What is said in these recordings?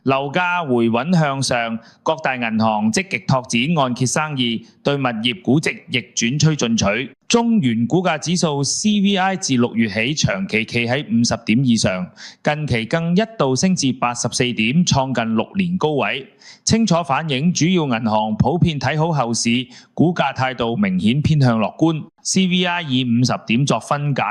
樓價回穩向上，各大銀行積極拓展按揭生意，對物業估值逆轉趨進取。中原股價指數 CVI 自6月起長期企喺50點以上，近期更一度升至84點，創近6年高位，清楚反映主要銀行普遍睇好後市，股價態度明顯偏向樂觀。CVI 以50點作分解，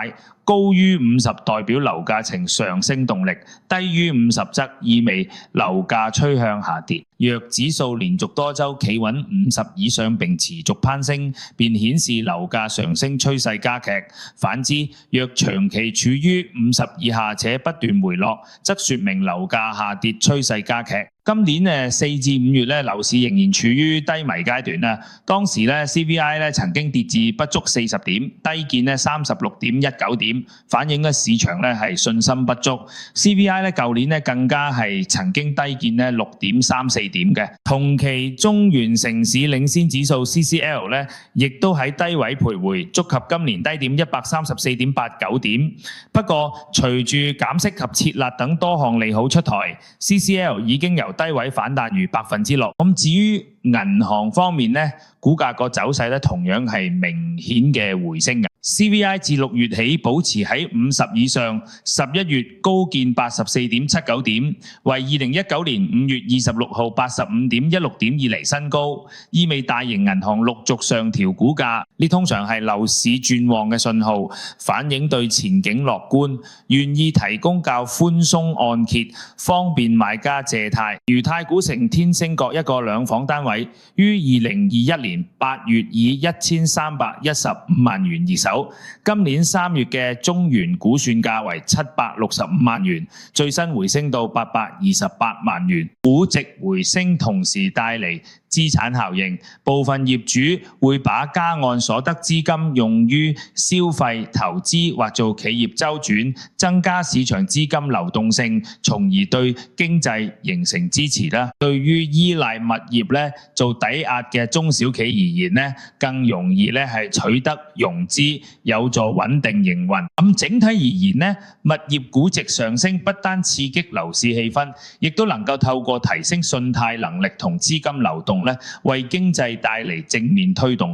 高於50代表樓價呈上升動力，低於50則意味樓價趨向下跌。若指數連續多週企穩50以上並持續攀升，便顯示樓價上升趨勢加劇。反之，若長期處於50以下且不斷回落，則說明樓價下跌趨勢加劇。今年4至5月樓市仍然處於低迷階段啦。當時CVI曾經跌至不足40點，低見36.19點，反映市場係信心不足。CVI 舊年更加係曾經低見6.34點嘅。同期中原城市領先指數 CCL 亦都喺低位徘徊，觸及今年低點134.89點。不過隨住減息及設立等多項利好出台 ，CCL 已經由低位反彈逾6%。咁至於銀行方面股價個走勢同樣係明顯嘅回升嘅。CVI 自6月起保持喺50以上，11月高見84.79點，為2019年5月26號85.16點以嚟新高，意味大型銀行陸續上調股價。呢通常係樓市轉旺嘅信號，反映對前景樂觀，願意提供較寬鬆按揭，方便買家借貸。如太古城、天星各一個兩房單位，於2021年8月以1315萬元二手。今年3月嘅中原估算價為765萬元，最新回升到828萬元。估值回升同時帶嚟資產效應，部分業主會把加按所得資金用於消費、投資或做企業周轉，增加市場資金流動性，從而對經濟形成支持啦。對於依賴物業做抵押嘅中小企而言更容易係取得融資，有助穩定營運。咁整體而言物業估值上升不單刺激樓市氣氛，亦都能夠透過提升信貸能力同資金流動為經濟帶嚟正面推動嘅。